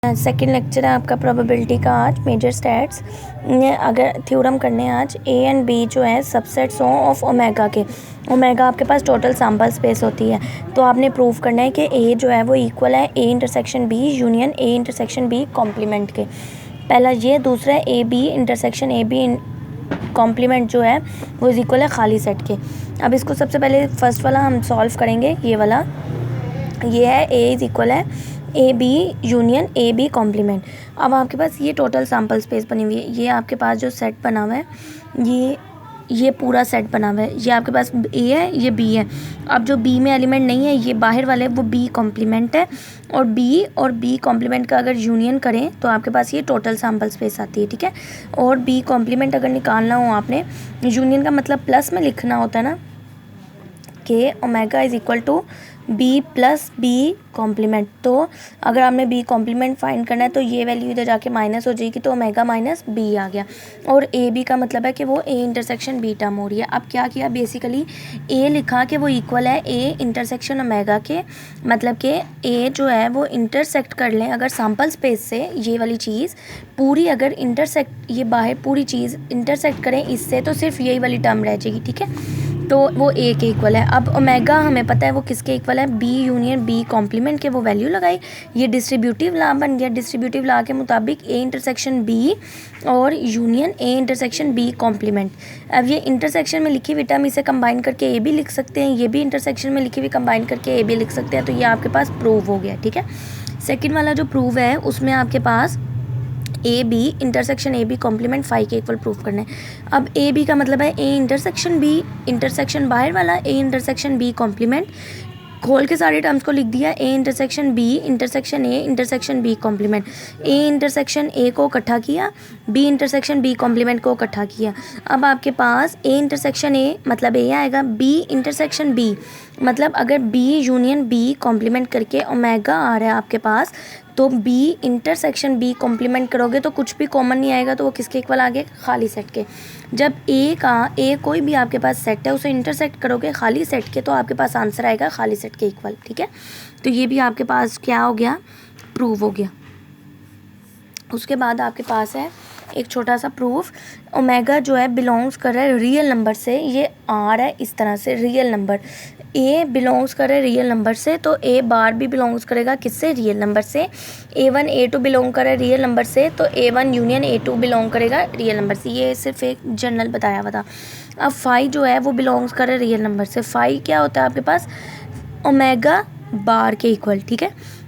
Second lecture है आपका probability का आज मेजर स्टैट्स। अगर थ्योरम करने हैं आज ए एंड बी जो है सबसेट्स हों ऑफ ओमेगा के। ओमेगा आपके पास टोटल सैम्पल स्पेस होती है, तो आपने प्रूव करना है कि ए जो है वो इक्वल है A intersection B union A intersection B complement के। पहला ये, दूसरा है A B intersection A B complement जो है वो इज इक्वल है खाली सेट के। अब इसको सबसे पहले फर्स्ट वाला हम सॉल्व करेंगे। ये वाला ये है ए इज इक्वल है A B union A B complement. अब आपके पास ये टोटल सैम्पल स्पेस बनी हुई है, ये आपके पास जो सेट बना हुआ है ये पूरा सेट बना हुआ है। ये आपके पास ए है, ये बी है। अब जो बी में एलिमेंट नहीं है, ये बाहर वाले वो बी कॉम्प्लीमेंट है, और बी कॉम्प्लीमेंट का अगर यूनियन करें तो आपके पास ये टोटल सैम्पल स्पेस आती है, ठीक है। और बी कॉम्प्लीमेंट अगर निकालना हो आपने, यूनियन का मतलब प्लस में लिखना होता है ना कि omega is equal to B plus B complement. तो अगर आपने बी कॉम्प्लीमेंट फाइंड करना है तो ये वैल्यू इधर जाके माइनस हो जाएगी, तो ओमेगा माइनस बी आ गया। और ए बी का मतलब है कि वो ए इंटरसेक्शन बी टर्म हो रही है। अब क्या किया, बेसिकली ए लिखा कि वो इक्वल है ए इंटरसेक्शन ओमेगा के, मतलब कि ए जो है वो इंटरसेक्ट कर लें अगर सैम्पल स्पेस से, ये वाली चीज़ पूरी अगर इंटरसेक्ट, ये बाहर पूरी चीज़ इंटरसेक्ट करें इससे, तो सिर्फ यही वाली टर्म रह जाएगी, ठीक है। तो वो ए के इक्वल है। अब ओमेगा हमें पता है वो किसके इक्वल है, बी यूनियन बी कॉम्प्लीमेंट के। वो वैल्यू लगाई, ये डिस्ट्रीब्यूटिव लॉ बन गया। डिस्ट्रीब्यूटिव लॉ के मुताबिक ए इंटरसेक्शन बी और union A intersection B complement. अब ये इंटरसेक्शन में लिखी हुई टर्म इसे कंबाइन करके ए भी लिख सकते हैं, ये भी इंटरसेक्शन में लिखी हुई कंबाइन करके ए भी लिख सकते हैं। तो ये आपके पास प्रूव हो गया, ठीक है। सेकेंड वाला जो प्रूव है उसमें आपके पास A B intersection A B complement phi के इक्वल प्रूफ करना है। अब ए बी का मतलब है ए इंटरसेक्शन बी, इंटरसेक्शन बाहर वाला ए इंटरसेक्शन बी कॉम्प्लीमेंट, खोल के सारे टर्म्स को लिख दिया। A intersection B intersection A intersection B complement. A intersection A को इकट्ठा किया, बी इंटरसेक्शन बी कॉम्प्लीमेंट को इकट्ठा किया। अब आपके पास ए इंटरसेक्शन ए मतलब ए आएगा, बी इंटरसेक्शन बी मतलब अगर बी यूनियन बी कॉम्प्लीमेंट करके ओमेगा आ रहा है आपके पास, तो बी इंटरसेक्शन बी कॉम्प्लीमेंट करोगे तो कुछ भी कॉमन नहीं आएगा, तो वो किसके इक्वल आ गए, खाली सेट के। जब ए कोई भी आपके पास सेट है उसे इंटरसेक्ट करोगे खाली सेट के, तो आपके पास आंसर आएगा खाली सेट के इक्वल, ठीक है। तो ये भी आपके पास क्या हो गया, प्रूव हो गया। उसके बाद आपके पास है एक छोटा सा प्रूफ, ओमेगा जो है बिलोंग्स कर रहा है रियल नंबर से। ये आ रहा है इस तरह से, रियल नंबर ए बिलोंग्स कर रहा है रियल नंबर से, तो ए बार भी बिलोंग्स करेगा किससे, रियल नंबर से। A1 A2 बिलोंग कर रहा है रियल नंबर से, तो A1 यूनियन A2 बिलोंग करेगा रियल नंबर से। ये सिर्फ एक जनरल बताया हुआ था। अब फाई जो है वो बिलोंग्स कर रहा है रियल नंबर से। फाई क्या होता है आपके पास, ओमेगा बार के इक्वल, ठीक है।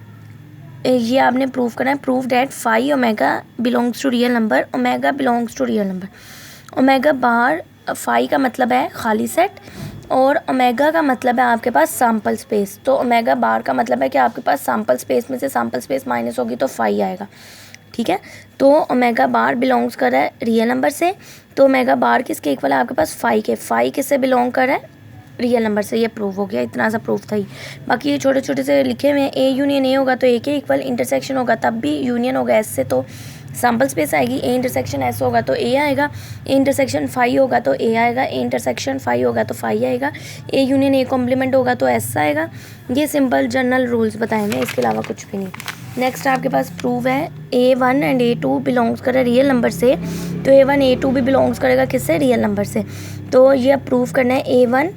ये आपने प्रूव करना है, prove that phi omega belongs to real number, omega belongs to real number. Omega bar, phi का मतलब है खाली सेट, और ओमेगा का मतलब है आपके पास सैम्पल स्पेस। तो ओमेगा बार का मतलब है कि आपके पास सैम्पल स्पेस में से सैम्पल स्पेस माइनस होगी तो फाई आएगा, ठीक है। तो ओमेगा बार बिलोंग्स कर रहा है रियल नंबर से, तो ओमेगा बार किसके इक्वल है आपके पास, फाई के। फाई किससे बिलोंग कर रहा है, रियल नंबर से। ये प्रूव हो गया, इतना सा प्रूफ था ही। बाकी ये छोटे छोटे से लिखे हुए हैं, ए यूनियन ए होगा तो ए के इक्वल, इंटरसेक्शन होगा तब भी यूनियन होगा एस से, तो सैम्पल स्पेस आएगी। ए इंटरसेक्शन एस होगा तो ए आएगा, ए इंटरसेक्शन फाई होगा तो ए आएगा, ए इंटरसेक्शन फाई होगा तो फाई आएगा, ए यूनियन ए कॉम्प्लीमेंट होगा तो एस आएगा। ये सिंपल जनरल रूल्स बताए हैं, इसके अलावा कुछ भी नहीं। नेक्स्ट आपके पास प्रूव है A1 एंड A2 बिलोंग्स कर रहा है रियल नंबर से, तो A1 A2 भी बिलोंग्स करेगा किससे, रियल नंबर से। तो ये प्रूव करना है A1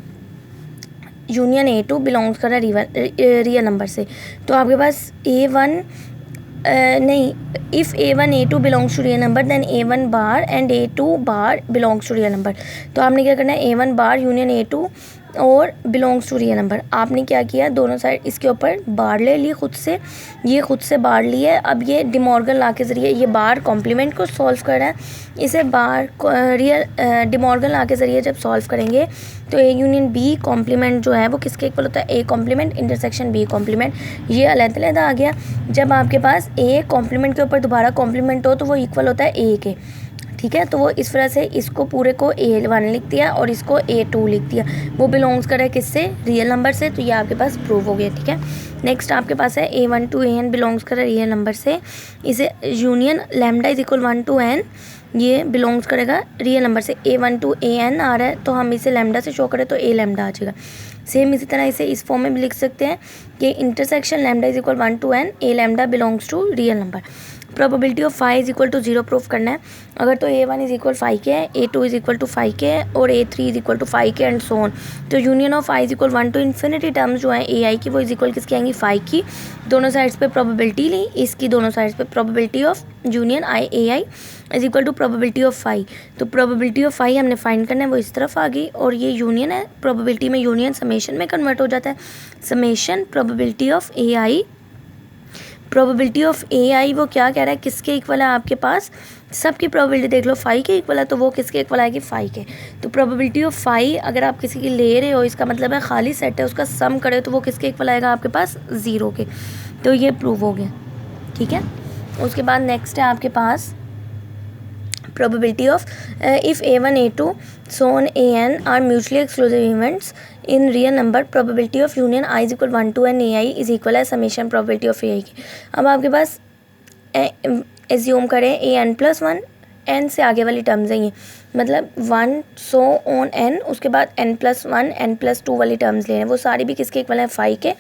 यूनियन A2 बिलोंग्स कर रहा है रियल नंबर से। तो आपके पास A1 नहीं, if A1 A2 belongs to real number then A1 bar and A2 bar belongs to real number. तो आपने क्या करना है, A1 बार यूनियन A2 और बिलोंग्स टू रियल नंबर। आपने क्या किया, दोनों साइड इसके ऊपर बार ले लिए खुद से, ये खुद से बार लिए। अब ये डिमॉर्गन लॉ के ज़रिए ये बार कॉम्प्लीमेंट को सॉल्व कर रहा है, इसे बार डिमॉर्गन लॉ के ज़रिए जब सॉल्व करेंगे तो ए यूनियन बी कॉम्प्लीमेंट जो है वो किसके इक्वल होता है, A complement intersection B complement. ये अलग-अलग आ गया। जब आपके पास ए कॉम्प्लीमेंट के ऊपर दोबारा कॉम्प्लीमेंट हो तो वो इक्वल होता है ए के, ठीक है। तो वो इस तरह से इसको पूरे को A1 लिख दिया और इसको A2 लिख दिया। वो बिलोंग्स कर रहा है किससे, रियल नंबर से। तो ये आपके पास प्रूव हो गया, ठीक है। नेक्स्ट आपके पास है A1 टू AN बिलोंग्स कर रहा है रियल नंबर से, इसे union lambda is equal 1 to n, ये बिलोंग्स करेगा रियल नंबर से। A1 टू AN आ रहा है तो हम इसे लैम्डा से शो करें तो A लैम्डा आ जाएगा। सेम इसी तरह इसे इस फॉर्म में भी लिख सकते हैं कि intersection lambda is equal 1 to n A lambda belongs to real number. Probability of phi is equal to 0 proof करना है। अगर तो A1 इज इक्वल फाई के है, A2 is equal to phi के है और A3 is equal to phi के एंड सो ऑन। तो union of I is equal 1 to infinity terms जो है AI की वो इज इक्वल किसकी आएंगी, फाई की। दोनों साइड्स पे प्रोबेबिलिटी ली, इसकी दोनों साइड्स पे probability of union AI is equal to probability of phi. तो प्रोबेबिलिटी ऑफ फाई हमने फाइंड करना है, वो इस तरफ आ गई और ये यूनियन है। प्रोबेबिलिटी में यूनियन समेशन में कन्वर्ट हो जाता है। Summation probability of AI, probability of AI वो क्या कह रहा है, किसके इक्वल है आपके पास, सबकी प्रोबेबिलिटी देख लो फाई के इक्वल है, तो वो किसके इक्वल आएगी, फाई के। तो प्रोबेबिलिटी ऑफ फाई अगर आप किसी की ले रहे हो, इसका मतलब है खाली सेट है, उसका सम करे तो वो किसके इक्वल आएगा आपके पास, 0 के। तो ये प्रूव हो गया, ठीक है। उसके बाद नेक्स्ट है आपके पास probability of if A1 A2 so on AN are mutually exclusive events in real number, probability of union I is equal 1 to n AI is equal as summation probability of AI की। अब आपके पास assume करें an+1 n से आगे वाली terms हैं ये, मतलब 1 so on n, उसके बाद n+1 n+2 वाली टर्म्स ले रहे हैं, वो सारी भी किसके इक्वल है, फाई के।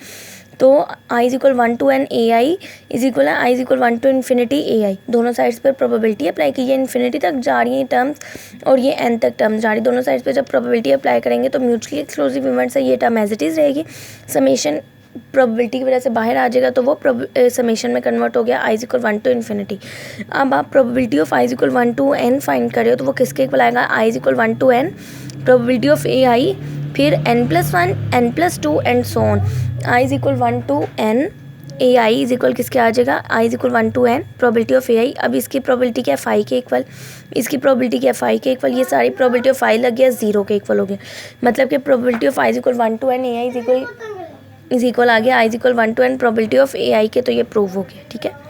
तो I is equal 1 to n AI is equal है I is equal 1 to infinity AI। दोनों साइड्स पर प्रोबेबिलिटी अप्लाई की, ये इन्फिनिटी तक जा रही है टर्म्स और ये n तक टर्म्स जा रही है। दोनों साइड्स पे जब प्रोबेबिलिटी अप्लाई करेंगे तो म्यूचुअली एक्सक्लूसिव इवेंट्स है, ये टर्म एज इट इज़ रहेगी। समेशन प्रोबेबिलिटी की वजह से बाहर आ जाएगा तो वो समेशन में कन्वर्ट हो गया I is equal 1 to infinity. अब आप probability of I is equal 1 to n find कर रहे हो तो वो किसके इक्वल आएगा, I is equal 1 to n probability of AI, फिर n+1 n+2 and so on. I is equal 1 to n AI is equal किसके आ जाएगा, I is equal 1 to n probability of AI। अब इसकी प्रोबेबिलिटी क्या है, phi के equal, इसकी probability क्या है, फाई के इक्वल, ये सारी प्रोबेबिलिटी ऑफ फाई लग गया 0 के इक्वल हो गया। मतलब कि probability of I is equal 1 to n AI is equal आ गया I is equal 1 to n probability of AI के, तो ये प्रूव हो गया, ठीक है।